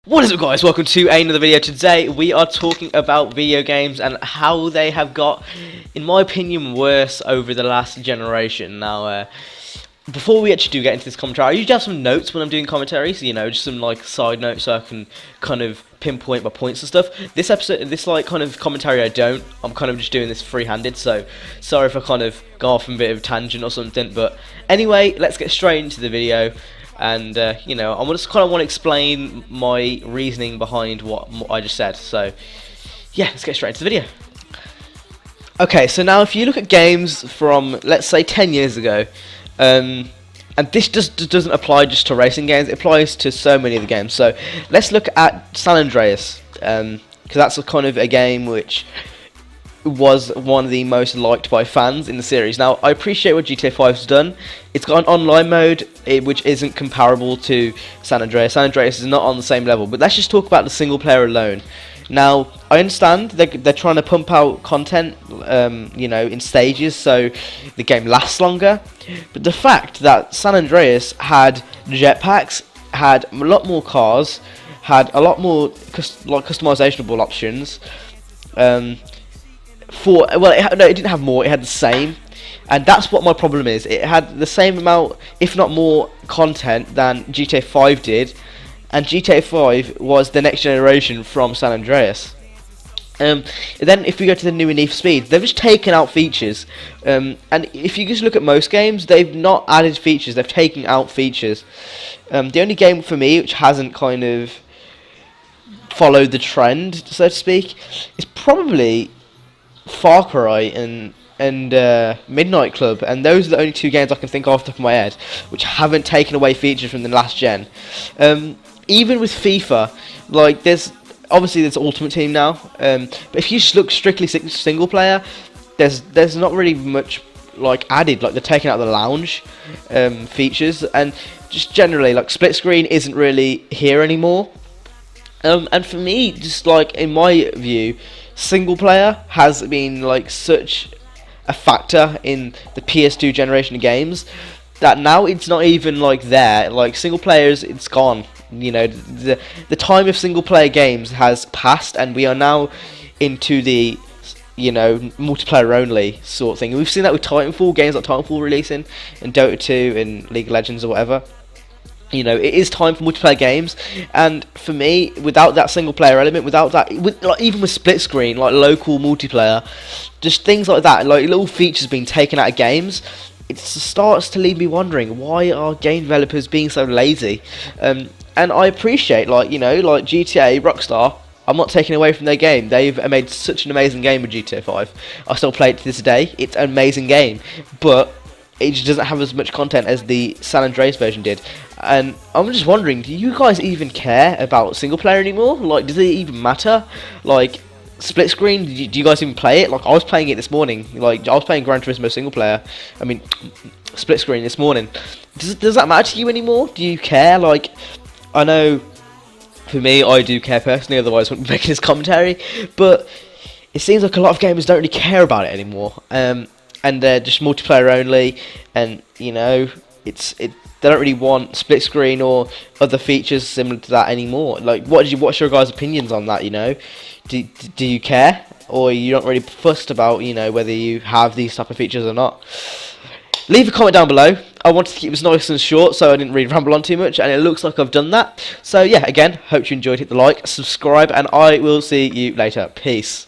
What is up, guys? Welcome to another video. Today we are talking about video games and how they have got, in my opinion, worse over the last generation. Now, before we actually do get into this commentary, I usually have some notes when I'm doing commentaries, you know, just some like side notes so I can kind of pinpoint my points and stuff. This episode, this like kind of commentary, I don't. I'm kind of just doing this free-handed, so sorry if I kind of go off on a bit of a tangent or something. But anyway, let's get straight into the video. And you know, I just kind of want to explain my reasoning behind what I just said. So yeah, let's get straight into the video. Okay, so now if you look at games from, let's say, 10 years ago, and this just doesn't apply just to racing games, it applies to so many of the games. So let's look at San Andreas, because that's a kind of a game which was one of the most liked by fans in the series. Now, I appreciate what GTA 5 has done. It's got an online mode which isn't comparable to San Andreas. San Andreas is not on the same level, but let's just talk about the single player alone. Now, I understand they're trying to pump out content, you know, in stages, so the game lasts longer. But the fact that San Andreas had jetpacks, had a lot more cars, had a lot more customizationable options. It didn't have more, it had the same, and that's what my problem is. It had the same amount, if not more, content than GTA 5 did, and GTA 5 was the next generation from San Andreas. Then if we go to the new Need for Speed, they've just taken out features, and if you just look at most games, they've not added features, they've taken out features. The only game for me which hasn't kind of followed the trend, so to speak, is probably Far Cry and Midnight Club, and those are the only two games I can think of off the top of my head which haven't taken away features from the last gen. Even with FIFA, like there's Ultimate Team now, but if you just look strictly single player, there's not really much like added. Like they're taking out the lounge features, and just generally like split screen isn't really here anymore. And for me, just like in my view, single player has been like such a factor in the PS2 generation of games that now it's not even like there. Like single players, it's gone. You know, the time of single player games has passed, and we are now into the, you know, multiplayer only sort of thing. And we've seen that with Titanfall, games like Titanfall releasing, and Dota 2 and League of Legends or whatever. You know, it is time for multiplayer games, and for me, without that single player element, without that, even with split screen, like local multiplayer, just things like that, like little features being taken out of games, it starts to leave me wondering, why are game developers being so lazy? And I appreciate, like, you know, like GTA, Rockstar, I'm not taking away from their game. They've made such an amazing game with GTA 5. I still play it to this day. It's an amazing game, but it just doesn't have as much content as the San Andreas version did. And I'm just wondering, do you guys even care about single player anymore? Like, does it even matter? Like, split screen, do you guys even play it? Like, I was playing it this morning. Like, I was playing Gran Turismo single player. I mean, split screen this morning. Does that matter to you anymore? Do you care? Like, I know, for me, I do care personally, otherwise I wouldn't be making this commentary. But it seems like a lot of gamers don't really care about it anymore. And they're just multiplayer only, and you know, they don't really want split screen or other features similar to that anymore. Like, what's your guys' opinions on that? You know, do you care, or you're not really fussed about, you know, whether you have these type of features or not? Leave a comment down below. I wanted to keep this nice and short, so I didn't really ramble on too much, and it looks like I've done that. So yeah, again, hope you enjoyed. Hit the like, subscribe, and I will see you later. Peace.